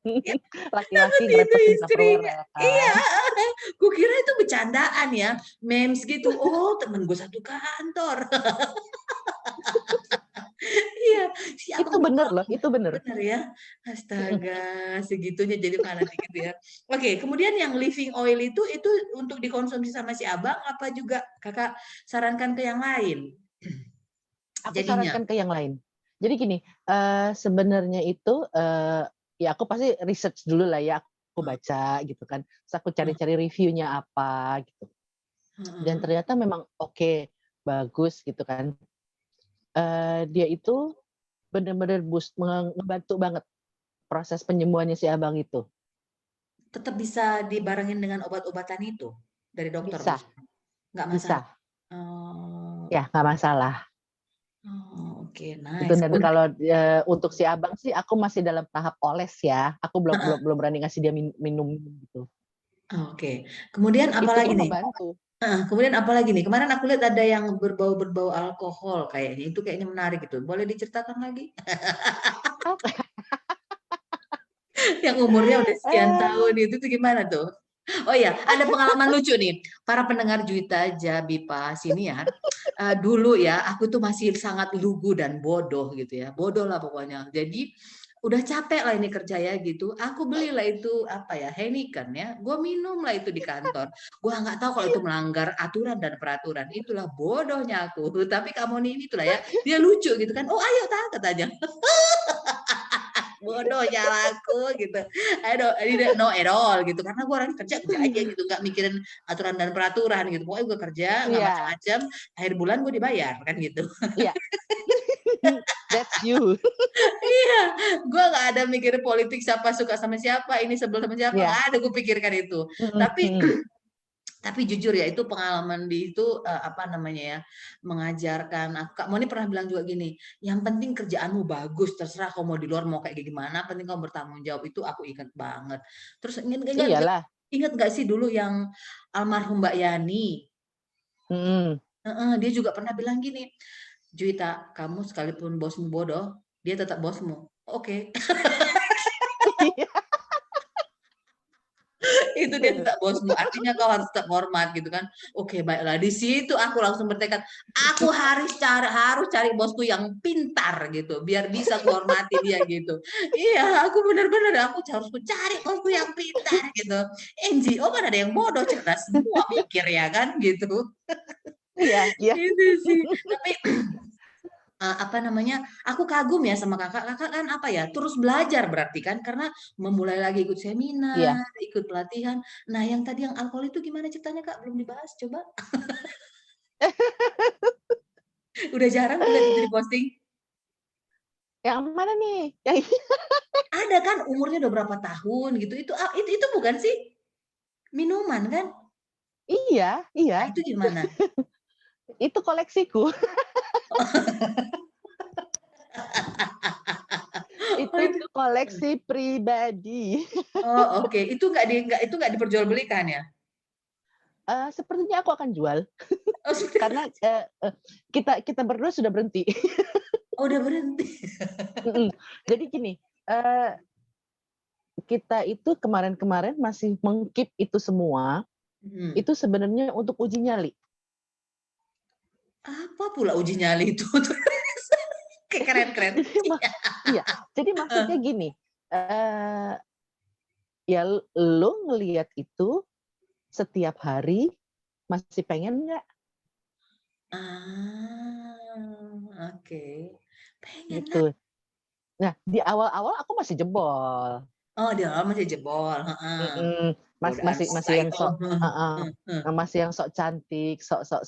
Ya, Laki-laki takut itu ngerepetin Tupperware istrinya. ya Iya, kan. kukira itu bercandaan ya, memes gitu. Oh, temen gue satu kantor. Iya, si Itu abang tuh bener loh, tahu. itu bener. Bener ya. Astaga, segitunya jadi fanatik gitu ya. Oke, kemudian yang living oil itu untuk dikonsumsi sama si abang apa juga kakak sarankan ke yang lain? Aku Jadinya. sarankan ke yang lain. Jadi gini, sebenarnya itu ya aku pasti research dulu lah ya, aku baca gitu kan. Terus aku cari-cari reviewnya apa gitu. Dan ternyata memang oke, bagus gitu kan. Dia itu benar-benar ngebantu banget proses penyembuhannya si abang itu. Tetap bisa dibarengin dengan obat-obatan itu dari dokter Bisa, maksudnya? Nggak bisa. masalah? Oh, Ya nggak masalah. oke, Itu nice. dan kalau untuk si abang sih aku masih dalam tahap oles ya. Aku belum berani ngasih dia minum gitu. Oke. Kemudian Itu apalagi pun nih? membantu. Kemudian apalagi nih? Kemarin aku lihat ada yang berbau-berbau alkohol kayaknya. Itu kayaknya menarik itu. Boleh diceritakan lagi? Yang umurnya udah sekian tahun itu tuh gimana tuh? Oh ya, ada pengalaman lucu nih. Para pendengar Juwita aja, Bipa, Siniar. Dulu ya, aku tuh masih sangat lugu dan bodoh gitu ya. Bodoh lah pokoknya. Jadi udah capek lah ini kerja ya gitu. Aku belilah itu apa ya, Heineken ya. Gue minum lah itu di kantor. Gue nggak tahu kalau itu melanggar aturan dan peraturan. Itulah bodohnya aku. Tapi kamu ini itulah ya, dia lucu gitu kan. Oh ayo tak katanya. bodoh nyalaku gitu. I don't know at all gitu. Karena gue orang kerja aja gitu, nggak mikirin aturan dan peraturan gitu. Pokoknya gue kerja nggak Iya, macam-macam. Akhir bulan gue dibayar kan gitu. iya. That's you. Iya, gue nggak ada mikir politik siapa suka sama siapa, ini sebel sama siapa, Iya. nggak ada gue pikirkan itu. Mm, Tapi mm. tapi jujur ya itu pengalaman di itu apa namanya ya, mengajarkan aku. Kak Moni pernah bilang juga gini, yang penting kerjaanmu bagus, terserah kamu mau di luar mau kayak gimana, penting kamu bertanggung jawab. Itu aku ingat banget. Terus Iyalah. ingat nggak sih dulu yang almarhum Mbak Yani? Mm. Dia juga pernah bilang gini, Juwita, kamu sekalipun bosmu bodoh, dia tetap bosmu. Oke. Itu dia tetap bosmu, artinya kau harus tetap hormat gitu kan. Oke, baiklah. Di situ aku langsung bertekad, aku harus cari bosku yang pintar gitu, biar bisa aku hormati dia gitu. Iya, aku benar-benar aku harus cari bosku yang pintar gitu. NGO kan ada yang bodoh, cerdas semua mikir ya kan gitu. Iya, iya. Itu sih. Tapi apa namanya, aku kagum ya sama kakak. Kakak kan apa ya, terus belajar berarti kan, karena memulai lagi ikut Iya. seminar, ikut pelatihan. Nah, yang tadi yang alkohol itu gimana ceritanya kak? Belum dibahas, coba. Udah jarang tuh lihat itu di posting. Yang mana nih? Yang Ada kan umurnya udah berapa tahun gitu. Itu bukan sih minuman kan? iya, iya. Nah, itu gimana? Itu koleksiku. Oh, Itu itu. koleksi pribadi. Oh, oke. Itu nggak diperjualbelikan ya? Sepertinya aku akan jual Oh, karena kita berdua sudah berhenti. oh, udah berhenti. Jadi gini, kita itu kemarin-kemarin masih meng-keep itu semua, Hmm. itu sebenarnya untuk uji nyali. Apa pula uji nyali itu? Kayak keren-keren. Jadi iya, jadi maksudnya gini, ya lo ngelihat itu setiap hari masih pengen nggak? Oke. Pengen lah. Gitu. Nah, di awal-awal aku masih jebol. Oh, di awal masih jebol, heeh. Mhm, Godaan masih yang sok psycho. heeh, masih yang sok cantik, sok-sok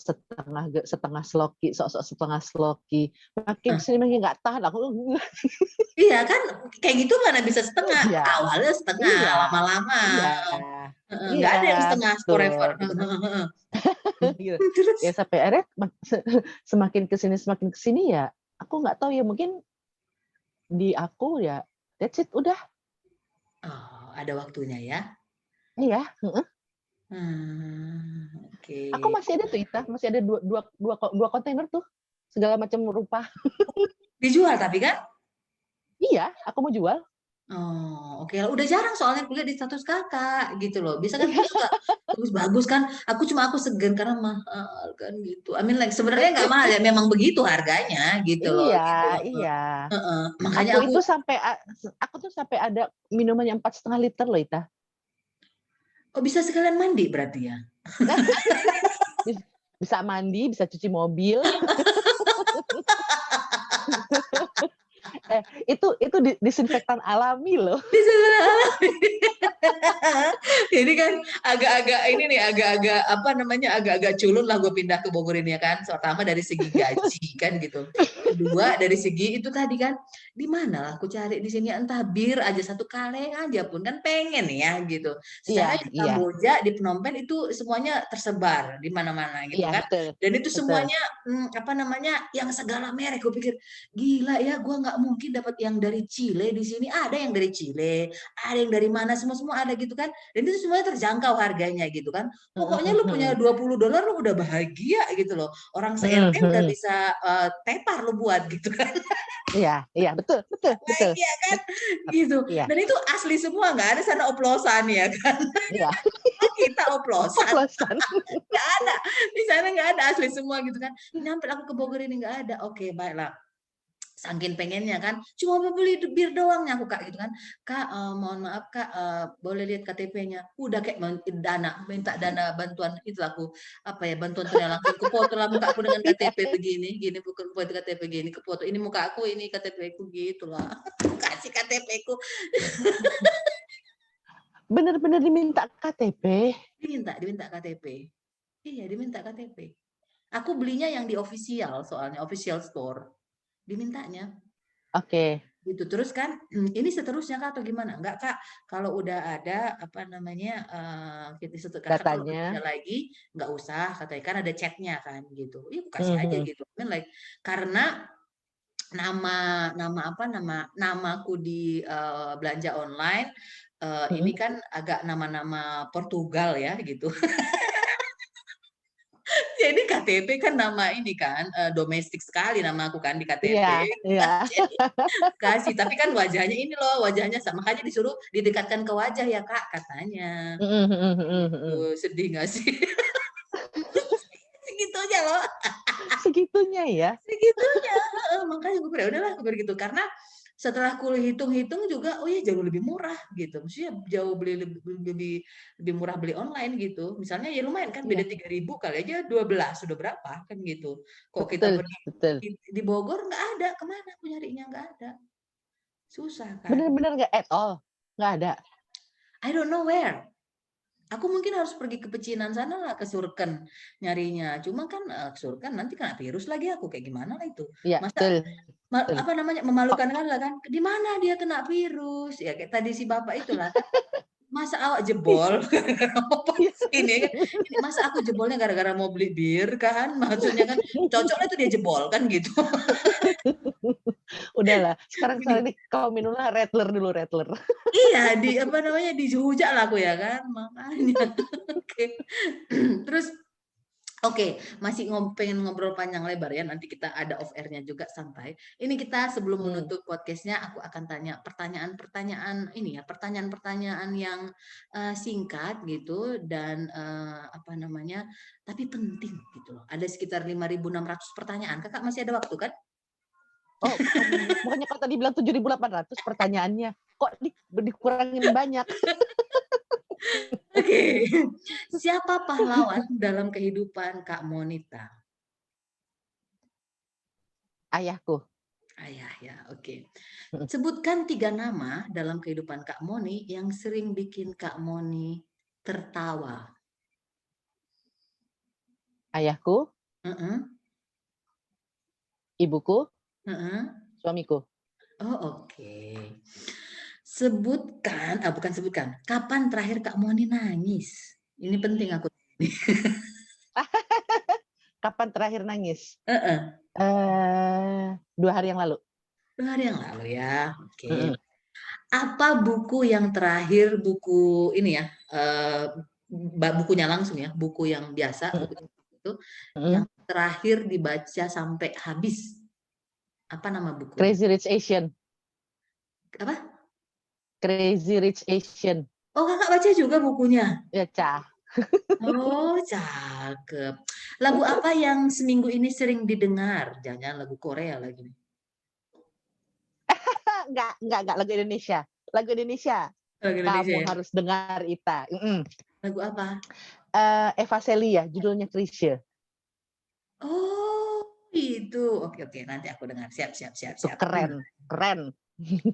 setengah sloki, sok-sok setengah sloki. Makin kesini makin nggak tahan aku. Iya kan, kayak gitu mana bisa setengah. Iya, Awalnya setengah, iya, lama-lama. iya, Nggak iya, ada yang setengah forever. betul, gitu kan. Gitu. Terus? Ya sampai akhirnya semakin kesini ya, aku nggak tahu ya mungkin di aku ya that's it udah. Oh, ada waktunya ya. Iya, heeh. Oke. Aku masih ada tuh Ita, masih ada dua kontainer tuh segala macam rupa. Dijual tapi kan? Iya, aku mau jual. Oh, oke lah. Udah jarang soalnya kulihat di status kakak gitu loh. Bisa kan dia suka bagus-bagus kan. Aku segan karena mahal kan gitu. I mean like sebenarnya nggak mahal ya, memang begitu harganya gitu loh. Iya, Gitu. iya. Makanya Aku itu aku tuh sampai ada minuman yang 4,5 liter loh Ita. kok bisa sekalian mandi berarti ya? Bisa mandi, bisa cuci mobil. Itu disinfektan alami loh. Jadi kan agak-agak ini nih, agak-agak apa namanya, agak-agak culun lah gue pindah ke Bogor ini ya kan. Pertama dari segi gaji kan gitu. Kedua dari segi itu tadi kan, di mana lah aku cari di sini entah bir aja satu kaleng aja pun kan pengen ya gitu. Iya, Sedangkan di iya. Kamboja, di Phnom Penh itu semuanya tersebar di mana-mana gitu Iya, kan. betul. Dan itu Betul. semuanya apa namanya, yang segala merek. Gue pikir gila ya, gue nggak mungkin dapat yang dari Chile di sini. Ada yang dari Chile, ada yang dari mana, semua ada gitu kan. Dan itu semuanya terjangkau harganya gitu kan. Pokoknya lu punya $20 lu udah bahagia gitu loh. Orang se-RT udah bisa tepar lu buat gitu kan. Iya, iya, betul. Iya kan? Gitu. Iya. Dan itu asli semua, nggak ada sana oplosan ya kan. Iya. Kita oplosan. Oplosan. Nggak ada. Di sana nggak ada, asli semua gitu kan. Nyampe aku ke Bogor ini nggak ada. Oke, baiklah. Saking pengennya kan, cuma mau beli bir doang aku Kak gitu kan. Kak, mohon maaf Kak, boleh lihat KTP-nya. Udah kayak minta dana bantuan itu aku, apa ya, bantuan tunai langsung, kefoto lah muka aku dengan Iya, KTP begini, gini bukan foto KTP gini, kefoto, ini muka aku, ini KTP-ku gitulah. Kasih KTP-ku. bener-bener diminta KTP. Diminta KTP. Iya, diminta KTP. Aku belinya yang di official soalnya, official store. Dimintanya. Oke. Gitu. Terus kan, ini seterusnya Kak atau gimana? Enggak Kak, kalau udah ada apa namanya, Kakak kalau kerja Datanya. lagi nggak usah katanya, kan ada chat-nya kan gitu. Iya aku kasih aja Mhm. gitu. Kan like karena namaku di, belanja online, ini Mhm. kan agak nama-nama Portugal ya gitu. Jadi KTP kan nama ini kan, domestik sekali nama aku kan di KTP. Iya, iya. Kasih, tapi kan wajahnya ini loh, wajahnya makanya disuruh didekatkan ke wajah ya Kak, katanya. Mhm, mhm, mhm, mhm. Gitu, sedih nggak sih? Segitunya loh, Segitunya ya? segitunya, heeh, makanya gue bilang, "Ya udahlah," gue bilang gitu. Karena setelah aku hitung-hitung juga, oh ya jauh lebih murah gitu, maksudnya jauh lebih lebih murah beli online gitu. Misalnya ya lumayan kan beda Iya, 3.000 kali aja 12 sudah berapa kan gitu. Kok kita betul, pergi betul. di Bogor nggak ada, kemana aku nyarinya, nggak ada, susah kan. Bener-bener nggak at all? Nggak ada? I don't know where. Aku mungkin harus pergi ke pecinan sana lah, ke Surken nyarinya. Cuma kan, ke Surken nanti kena virus lagi aku, kayak gimana lah itu. Iya, Masa betul, betul. apa namanya, memalukan kan lah kan, di mana dia kena virus, ya kayak tadi si Bapak itulah kan, "Masa awak Ih, jebol?" iya. Ini kan, ini "Masa aku jebolnya gara-gara mau beli bir kan?" Maksudnya kan, cocoknya tuh dia jebol, kan gitu. Udahlah, sekarang Ini sekarang nih kau minumlah Radler dulu, Radler. iya, apa namanya, dihujat lah aku ya kan, makanya. Oke. Terus oke, masih pengen ngobrol panjang lebar ya, nanti kita ada off air-nya juga santai. Ini kita sebelum Hmm. menutup podcast-nya, aku akan tanya pertanyaan-pertanyaan ini ya, pertanyaan-pertanyaan yang singkat gitu dan apa namanya, tapi penting gitu loh. Ada sekitar 5.600 pertanyaan. Kakak masih ada waktu kan? Oh, bukannya kau tadi bilang 7.800 pertanyaannya, kok dikurangin banyak? Oke. Siapa pahlawan dalam kehidupan Kak Monita? Ayahku. Ayah ya, oke. Mhm. Sebutkan 3 nama dalam kehidupan Kak Moni yang sering bikin Kak Moni tertawa. Ayahku, Heeh, ibuku, heeh. suamiku. Oh, oke. Bukan sebutkan, kapan terakhir Kak Moni nangis? Ini penting aku. Kapan terakhir nangis? Heeh, 2 hari yang lalu. 2 hari yang lalu ya, oke. Mhm, Apa buku yang terakhir, buku ini ya, bukunya langsung ya, buku yang biasa, buku mhm, itu, yang mhm. terakhir dibaca sampai habis? Apa nama bukunya? Crazy Rich Asian. Apa? Crazy Rich Asian. Oh, Kakak baca juga bukunya? Ya, cah. Oh, cakep. Lagu apa yang seminggu ini sering didengar? Jangan-jangan lagu Korea lagi nih. Enggak lagu Indonesia. Lagu Indonesia. Lagu Indonesia Kamu ya? harus dengar Ita. Mhm. Lagu apa? Eva Celia, judulnya Chrisye. Oh, itu. Oke, oke. Nanti aku dengar. Siap, siap, siap, Itu siap. keren, keren.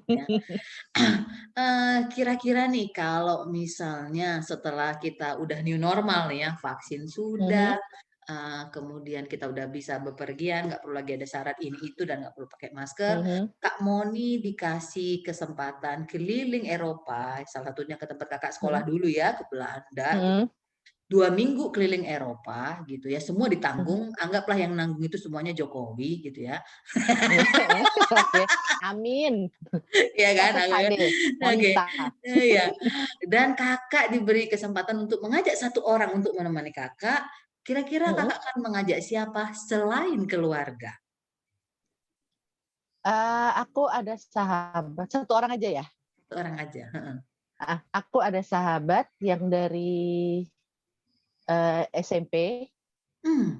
Ya. Kira-kira nih kalau misalnya setelah kita udah new normal nih ya, vaksin Mhm, sudah, kemudian kita udah bisa bepergian, nggak perlu lagi ada syarat ini itu dan nggak perlu pakai masker, mhm, Kak Moni dikasih kesempatan keliling Eropa, salah satunya ke tempat Kakak sekolah mhm, dulu ya, ke Belanda gitu. mhm, 2 minggu keliling Eropa gitu ya, semua mhm. ditanggung, anggaplah yang nanggung itu semuanya Jokowi gitu ya. Iya, oke. Amin. Iya kan? SSHD, Oke, Monita. iya. Dan Kakak diberi kesempatan untuk mengajak satu orang untuk menemani Kakak, kira-kira Mhm. Kakak akan mengajak siapa selain keluarga? Aku ada sahabat, 1 orang aja ya? Satu orang aja, heeh. Aku ada sahabat yang dari, SMP,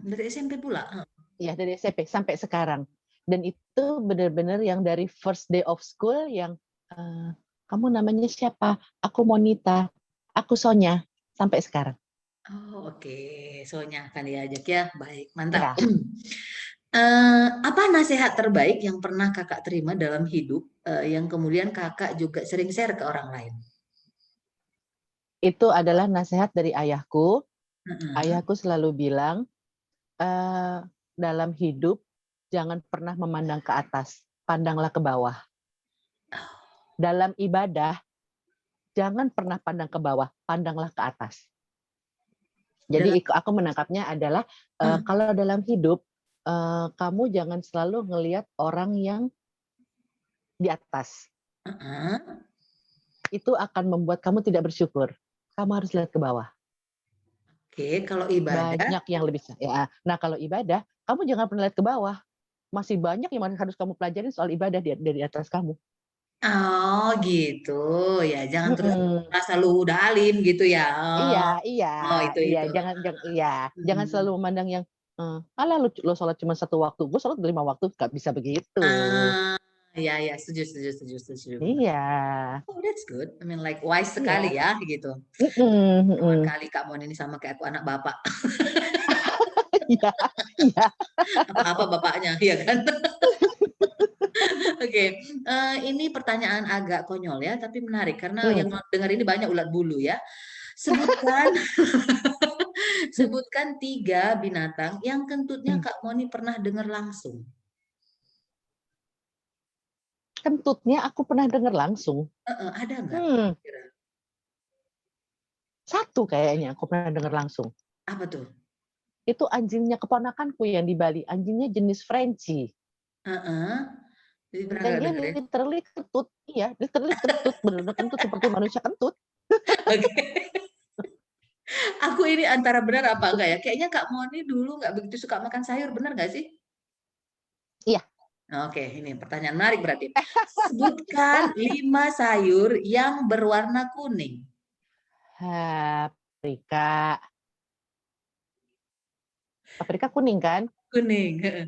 Dari SMP pula? Heeh. ya dari SMP sampai sekarang. Dan itu benar-benar yang dari first day of school yang kamu namanya siapa? Aku Monita, aku Sonya, sampai sekarang. Oh, oke. Soalnya akan diajak ya. Baik, mantap. Ya, Apa nasihat terbaik yang pernah kakak terima dalam hidup yang kemudian kakak juga sering share ke orang lain? itu adalah nasihat dari ayahku. Heeh. Ayahku selalu bilang, dalam hidup jangan pernah memandang ke atas, pandanglah ke bawah. Dalam ibadah, jangan pernah pandang ke bawah, pandanglah ke atas. Dalam, Jadi aku menangkapnya adalah kalau dalam hidup kamu jangan selalu ngelihat orang yang di atas. heeh. Itu akan membuat kamu tidak bersyukur. Kamu harus lihat ke bawah. Oke, kalau ibadah, Banyak yang lebih ya. Nah, kalau ibadah, kamu jangan pernah lihat ke bawah. Masih banyak yang harus kamu pelajarin soal ibadah dari atas kamu. oh gitu ya, jangan terus Mm-mm. merasa lu udah alim gitu ya. Iya, Oh, iya, oh iya. itu. Jangan Hmm. selalu memandang yang alah lo sholat cuma 1 waktu, gue sholat 5 waktu, nggak bisa begitu. Ah, ya, setuju. Iya, Oh, that's good. I mean like wise sekali iya. ya gitu. Mm-mm, Cuman mm-mm. kali Kak Mon ini sama kayak aku anak bapak. Iya, iya. Apa-apa bapaknya, ya kan? Oke, ini pertanyaan agak konyol ya, tapi menarik karena Hmm. yang dengar ini banyak ulat bulu ya. Sebutkan, sebutkan 3 binatang yang kentutnya Kak Moni pernah dengar langsung. Kentutnya aku pernah dengar langsung. Ada nggak? Hmm, Kira? satu kayaknya aku pernah dengar langsung. Apa tuh? Itu anjingnya keponakanku yang di Bali. Anjingnya jenis Frenchie. Heeh. Jadi pernah Dan nggak dia dengar ya? literally kentut. Iya, literally kentut. Benar-benar kentut seperti manusia kentut. Oke. Aku ini antara benar apa enggak ya? Kayaknya Kak Moni dulu nggak begitu suka makan sayur, benar nggak sih? Iya. Oke, ini pertanyaan menarik berarti. Sebutkan 5 sayur yang berwarna kuning. Paprika. Paprika kuning kan? Kuning, heeh.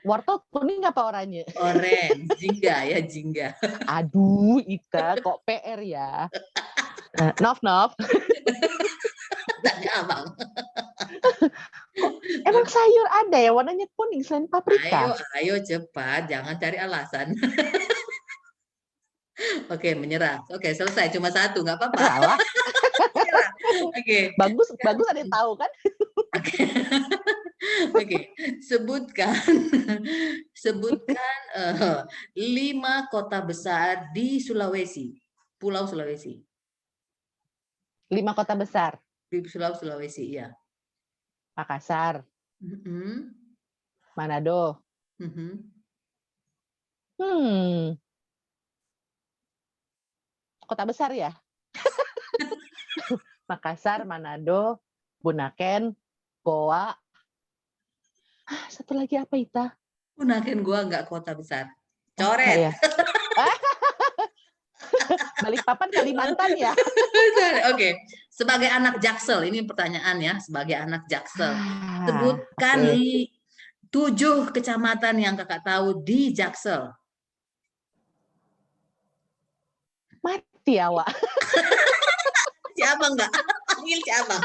Wortel kuning apa oranye? Orange, jingga ya, jingga. Aduh, Ika, kok PR ya? Nof, Nof. Tanya abang. Kok emang sayur ada ya warnanya kuning selain Ayo, paprika? ayo cepat, jangan cari alasan. Oke, menyerah. Oke, selesai. Cuma satu, nggak apa-apa. Alah, Menyerah. Oke. bagus, bagus ada yang tahu kan? Oke. Oke. Sebutkan, sebutkan 5 kota besar di Sulawesi, Pulau Sulawesi. 5 kota besar. Di Pulau Sulawesi, ya. Makassar, Mhm, Manado. mhm. Hmm, kota besar ya? Makassar, Manado, Bunaken, Goa. Satu lagi apa Ita? Bunaken gua nggak kota besar. Oh, enggak Coret. ya? Balikpapan, Kalimantan ya? Oke, sebagai anak Jaksel, ini pertanyaan ya, sebagai anak Jaksel. Sebutkan Oke. 7 kecamatan yang kakak tahu di Jaksel. Mati awak. Siapa enggak? Panggil siapa?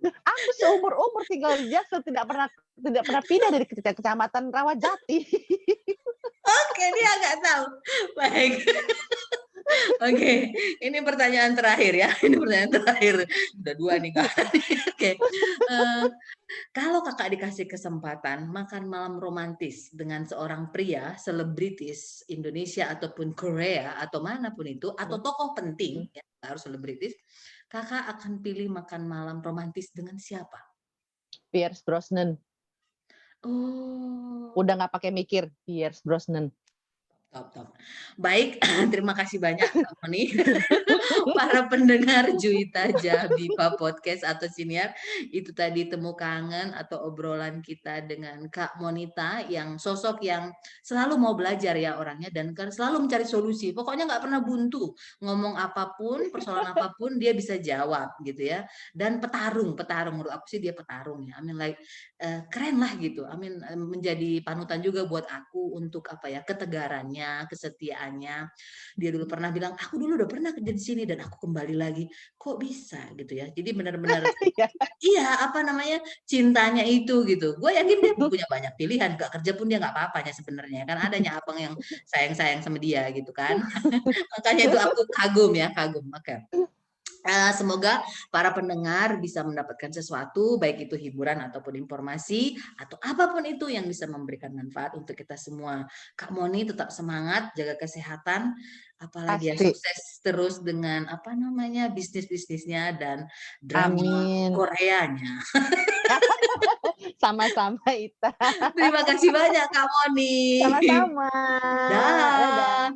Aku seumur-umur tinggal di Jaksel tidak pernah pindah dari kecamatan Rawajati. Oke, dia nggak tahu. Baik. Oke, ini pertanyaan terakhir ya. Ini pertanyaan terakhir. Udah 2 nih Kak. Oke. Kalau kakak dikasih kesempatan makan malam romantis dengan seorang pria, selebritis Indonesia ataupun Korea atau manapun itu, atau tokoh penting, ya, harus selebritis, kakak akan pilih makan malam romantis dengan siapa? Pierce Brosnan. Oh, Udah nggak pakai mikir, Pierce Brosnan. Top, top. Baik, terima kasih banyak Kak Moni. Para pendengar Juwita Jabipa Podcast atau Siniar, itu tadi temu kangen atau obrolan kita dengan Kak Monita yang sosok yang selalu mau belajar ya orangnya dan kan selalu mencari solusi. Pokoknya nggak pernah buntu. Ngomong apapun, persoalan apapun dia bisa jawab gitu ya. Dan petarung menurut aku sih dia petarung ya. I mean like keren lah gitu. I mean menjadi panutan juga buat aku untuk apa ya, ketegarannya, kesetiaannya. Dia dulu pernah bilang, aku dulu udah pernah kerja di sini dan aku kembali lagi. Kok bisa gitu ya? Jadi benar-benar Iya. iya apa namanya cintanya itu gitu. Gue yakin dia punya banyak pilihan. Gak kerja pun dia nggak apa-apanya sebenarnya. Kan adanya abang yang sayang-sayang sama dia gitu kan. Makanya itu aku kagum ya, kagum. Oke. Semoga para pendengar bisa mendapatkan sesuatu, baik itu hiburan ataupun informasi, atau apapun itu yang bisa memberikan manfaat untuk kita semua. Kak Moni tetap semangat, jaga kesehatan, apalagi ya Pasti. sukses terus dengan apa namanya bisnis-bisnisnya dan drama Amin. Koreanya. Sama-sama Ita. Terima kasih banyak Kak Moni. Sama-sama. Dah. Dadah.